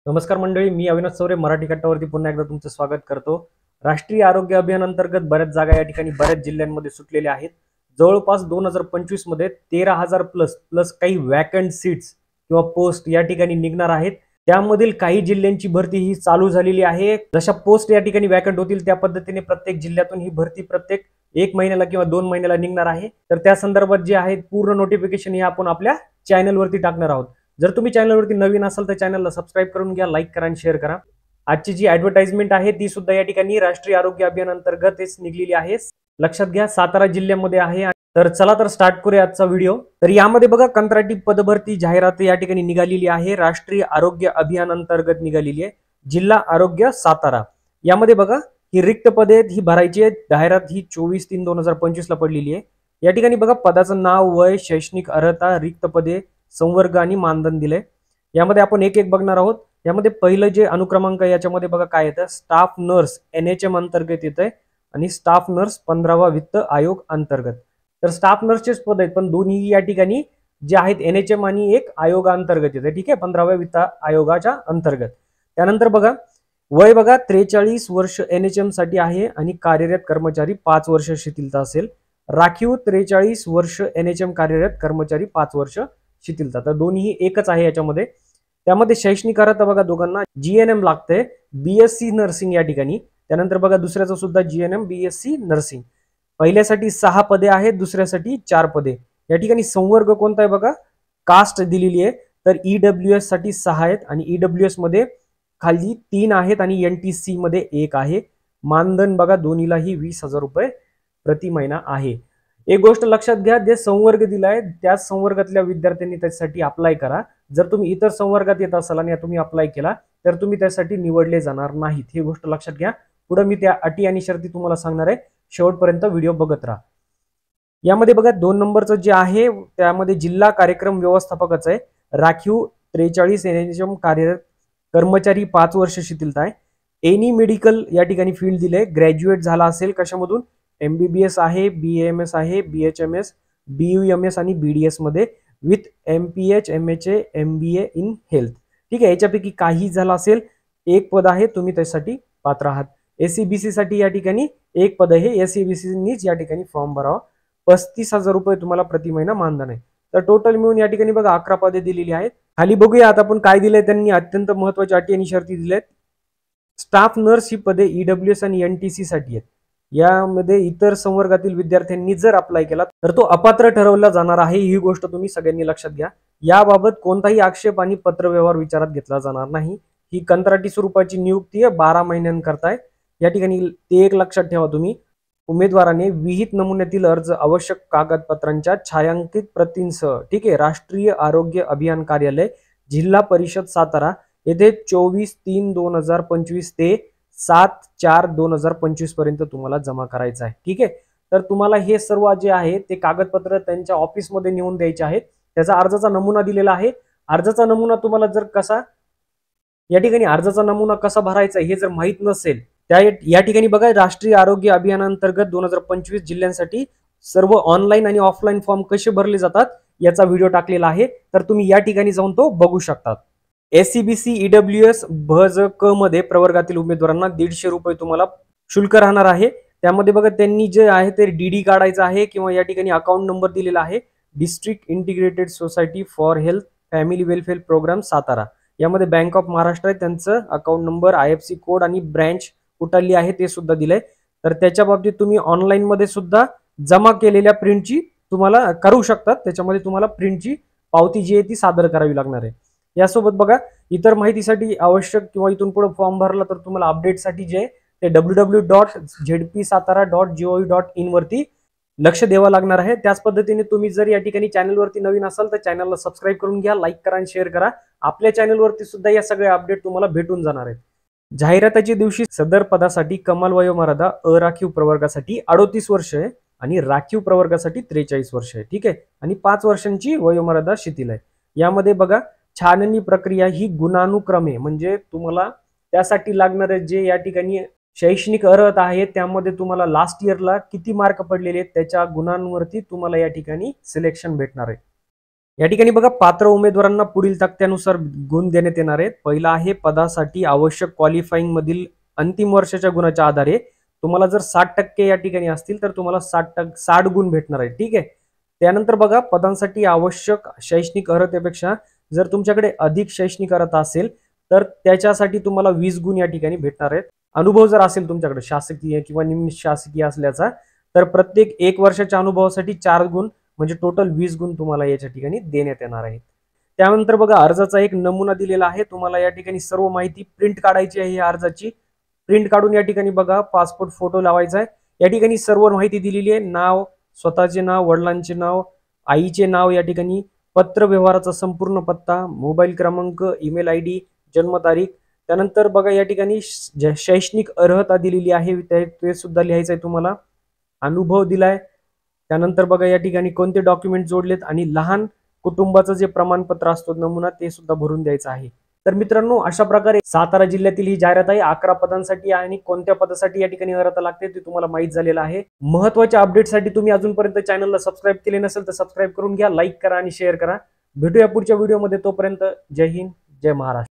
नमस्कार मंडळी, मी अविनाश चौरे मराठी कट्टावरती पुन्हा एकदा तुमचं स्वागत करतो। राष्ट्रीय आरोग्य अभियान अंतर्गत बऱ्याच जागा या ठिकाणी बऱ्याच जिल्ह्यांमध्ये सुटलेल्या आहेत। जवळपास 2025 मध्ये 13,000 प्लस काही वॅकंट सीट्स किंवा पोस्ट या ठिकाणी निघणार आहेत। त्यामधील काही जिल्ह्यांची भरती ही चालू झालेली आहे। जशा पोस्ट या ठिकाणी वॅकंट होतील त्या पद्धतीने प्रत्येक जिल्ह्यातून ही भरती प्रत्येक 1 महिन्याला किंवा 2 महिन्याला निघणार आहे। तर त्या संदर्भात जे आहे पूर्ण नोटिफिकेशन हे आपण आपल्या चॅनलवरती टाकणार आहोत। जर तुम्ही चॅनलवरती नवीन असाल तर चॅनलला सबस्क्राईब करून घ्या, लाईक करा आणि शेअर करा। आजची जी ऍडव्हर्टाइजमेंट आहे ती सुद्धा या ठिकाणी राष्ट्रीय आरोग्य अभियान अंतर्गतच निघलेली आहे। लक्षात घ्या, सातारा जिल्ह्यामध्ये आहे। तर चला तर स्टार्ट करूया आजचा व्हिडिओ। तर यामध्ये बघा, कंत्राटी पदभरती जाहिरात या ठिकाणी निघालेली आहे। राष्ट्रीय आरोग्य अभियान अंतर्गत निघालेली आहे। जिल्हा आरोग्य सातारा। यामध्ये बघा ही रिक्त पदे आहेत, ही भरायची आहेत। जाहिरात ही 24/3/2025 ला पडलेली आहे। या ठिकाणी बघा पदाचं नाव, वय, शैक्षणिक अर्हता, रिक्त पदे, संवर्ग आणि मानधन दिले। यामध्ये आपण एक एक बघणार आहोत। यामध्ये पहिलं जे अनुक्रमांक याच्यामध्ये बघा काय येतं, स्टाफ नर्स NHM अंतर्गत येतंय आणि स्टाफ नर्स 15वा वित्त आयोग अंतर्गत। तर स्टाफ नर्सचेच पद आहेत, पण दोन्ही या ठिकाणी जे आहेत NHM आणि एक आयोग अंतर्गत येते। ठीक आहे, 15व्या वित्त आयोगाच्या अंतर्गत। त्यानंतर बघा वय बघा 43 वर्ष NHM साठी आहे आणि कार्यरत कर्मचारी 5 वर्ष शिथिलता असेल। राखीव 43 वर्ष NHM कार्यरत कर्मचारी 5 वर्ष शिथिलता। तर दोन्ही एकच आहे याच्यामध्ये। त्यामध्ये शैक्षणिक अर्हता बघा दोघांना GNM लागते, BSc नर्सिंग या ठिकाणी। त्यानंतर बघा दुसऱ्याचं सुद्धा GNM BSc नर्सिंग। पहिल्यासाठी 6 पदे आहेत, दुसऱ्यासाठी 4 पदे। या ठिकाणी संवर्ग कोणता आहे बघा, कास्ट दिलेली आहे। तर EWS साठी 6 आहेत आणि EWS मध्ये खाली 3 आहेत आणि NTC मध्ये 1 आहे। मानधन बघा दोन्हीलाही 20,000 रुपये प्रति महिना आहे। एक गोष्ट लक्षात घ्या, जे संवर्ग दिलाय त्याच संवर्गातल्या विद्यार्थ्यांनी त्यासाठी अप्लाय करा। जर तुम्ही इतर संवर्गात येत असाल आणि तुम्ही अप्लाय केला तर तुम्ही त्यासाठी निवडले जाणार नाहीत, ही गोष्ट लक्षात घ्या। पुढे मी त्या अटी आणि शर्ती तुम्हाला सांगणार आहे, शेवटपर्यंत व्हिडिओ बघत राहा। यामध्ये बघा 2 नंबरचं जे आहे त्यामध्ये जिल्हा कार्यक्रम व्यवस्थापकाचं आहे। राखीव 43 NHM कार्यरत कर्मचारी 5 वर्ष शिथिलता आहे। एनी मेडिकल या ठिकाणी फील्ड दिले, ग्रॅज्युएट झाला असेल कशामधून, MBBS आहे, BAMS आहे, BHMS, BUMS आणि BDS मध्ये with MPH MHA MBA in health. ठीक आहे, याच्यापैकी काही झाला असेल, एक पद आहे, तुम्ही त्यासाठी पात्र आहात। SCBC साठी या ठिकाणी एक पद आहे, SCBC नीच या ठिकाणी फॉर्म भरावा। 35,000 रुपये तुम्हाला प्रति महिना मानधन आहे। तर टोटल मिळून या ठिकाणी बघा 11 पदे दिलेली आहेत। खाली बघूया आता आपण काय दिलंय त्यांनी, अत्यंत महत्त्वाच्या अटी आणि शर्ती दिल्यात। स्टाफ नर्स ही पदे EWS आणि NTC साठी आहेत। यामध्ये इतर संवर्गातील विद्यार्थ्यांनी जर अप्लाय केला तर तो अपात्र ठरवला जाणार आहे, ही गोष्ट तुम्ही सगळ्यांनी लक्षात घ्या। याबाबत कोणताही आक्षेप आणि पत्रव्यवहार विचारात घेतला जाणार नाही। ही कंत्राटी स्वरूपाची नियुक्ती आहे, 12 महिन्यांकरता आहे। या ठिकाणी ते एक लक्षात ठेवा तुम्ही, उमेदवाराने विहित नमुन्यातील अर्ज आवश्यक कागदपत्रांच्या छायांकित प्रतींसह, ठीक आहे, राष्ट्रीय आरोग्य अभियान कार्यालय जिल्हा परिषद सातारा येथे 24/3/2025 ते 7/4/2025 पर्यंत तुम्हाला जमा करायचं आहे। ठीक आहे, तर तुम्हाला हे सर्व जे आहे ते कागदपत्र त्यांच्या ऑफिसमध्ये नेऊन द्यायचे आहेत। त्याचा अर्जाचा नमुना दिलेला आहे। अर्जाचा नमुना तुम्हाला जर कसा, या ठिकाणी अर्जाचा नमुना कसा भरायचा हे जर माहित नसेल, त्या या ठिकाणी बघा राष्ट्रीय आरोग्य अभियानांतर्गत 2025 जिल्ह्यांसाठी सर्व ऑनलाईन आणि ऑफलाईन फॉर्म कसे भरले जातात याचा व्हिडिओ टाकलेला आहे, तर तुम्ही या ठिकाणी जाऊन तो बघू शकता। SCBC EWS भज क मध्ये प्रवर्गातील उमेदवारांना 150 रुपये तुम्हाला शुल्क राहणार आहे। त्यामध्ये बघा त्यांनी जे आहे ते DD काढायचं आहे किंवा या ठिकाणी अकाउंट नंबर दिलेला आहे, district integrated society for health family welfare programme Satara. यामध्ये बँक ऑफ महाराष्ट्र आहे, त्यांचं अकाउंट नंबर, IFSC कोड आणि ब्रँच कुठली आहे ते सुद्धा दिलंय। तर त्याच्या बाबतीत तुम्ही ऑनलाईन मध्ये सुद्धा जमा केलेल्या प्रिंटची तुम्हाला करू शकतात। त्याच्यामध्ये तुम्हाला प्रिंटची पावती जी आहे ती सादर करावी लागणार आहे। यासोबत बघा इतर माहितीसाठी आवश्यक किंवा इथून पुढे फॉर्म भरला तर तुम्हाला अपडेटसाठी जे ते www.zpsatara.gov.in वरती लक्ष द्यावं लागणार आहे। त्याच पद्धतीने तुम्ही जर या ठिकाणी चॅनलवरती नवीन असाल तर चॅनलला सबस्क्राईब करून घ्या, लाईक करा आणि शेअर करा। आपल्या चॅनलवरती सुद्धा या सगळ्या अपडेट तुम्हाला भेटून जाणार आहेत। जाहिरातीच्या दिवशी सदर पदासाठी कमाल वयोमर्यादा अराखीव प्रवर्गासाठी 38 वर्ष आहे आणि राखीव प्रवर्गासाठी 43 वर्ष आहे। ठीक आहे, आणि 5 वर्षांची वयोमर्यादा शिथिल आहे। यामध्ये बघा छाननी प्रक्रिया ही गुणानुक्रमे, म्हणजे तुम्हाला त्यासाठी लागणारे जे या ठिकाणी शैक्षणिक अर्हता आहे त्यामध्ये तुम्हाला लास्ट इयरला किती मार्क पडलेले आहेत त्याच्या गुणांवरती तुम्हाला या ठिकाणी सिलेक्शन भेटणार आहे। या ठिकाणी बघा, पात्र उमेदवारांना पुढील तक्त्यानुसार गुण देण्यात येणार आहेत. पहिला आहे, पदासाठी आवश्यक क्वालिफाईंग मधील अंतिम वर्षाच्या गुणाच्या आधारे तुम्हाला जर 60% या ठिकाणी असतील तर तुम्हाला 60 गुण भेटणार आहेत. ठीक आहे. त्यानंतर बघा, पदांसाठी आवश्यक शैक्षणिक अर्हतेपेक्षा जर तुमच्याकडे अधिक शैक्षणिक अर्हता असेल तर त्याच्यासाठी तुम्हाला 20 गुण या ठिकाणी भेटणार आहेत. अनुभव जर असेल तुमच्याकडे शासकीय किंवा निम्न शासकीय असल्याचा, तर प्रत्येक 1 वर्षाच्या अनुभवासाठी 4 गुण, म्हणजे टोटल 20 गुण तुम्हाला याच्या ठिकाणी देण्यात येणार आहेत. त्यानंतर बघा, अर्जाचा एक नमुना दिलेला आहे. तुम्हाला या ठिकाणी सर्व माहिती प्रिंट काढायची आहे. या अर्जाची प्रिंट काढून या ठिकाणी बघा, पासपोर्ट फोटो लावायचा आहे. या ठिकाणी सर्व माहिती दिलेली आहे. नाव, स्वतःचे नाव, वडिलांचे नाव, आईचे नाव, या ठिकाणी पत्र व्यवहाराचा संपूर्ण पत्ता, मोबाईल क्रमांक, ईमेल आयडी, जन्मतारीख. त्यानंतर बघा, या ठिकाणी शैक्षणिक अर्हता दिलेली आहे, ते सुद्धा लिहायचं आहे तुम्हाला. अनुभव दिलाय. त्यानंतर बघा, या ठिकाणी कोणते डॉक्युमेंट जोडलेत आणि लहान कुटुंबाचं जे प्रमाणपत्र असतो नमुना, ते सुद्धा भरून द्यायचं आहे. तर मित्रांनो, अशा प्रकारे सातारा जिल्ह्यातील ही जाहिरात आहे. 11 पदांसाठी आणि कोणत्या पदासाठी या ठिकाणी अर्हता लागते ते तुम्हाला माहित झालेलं आहे. महत्त्वाच्या अपडेटसाठी तुम्ही अजूनपर्यंत चॅनलला सबस्क्राईब केले नसेल तर सबस्क्राईब करून घ्या, लाईक करा आणि शेअर करा. भेटूया पुढच्या व्हिडिओमध्ये. तोपर्यंत जय हिंद, जय महाराष्ट्र.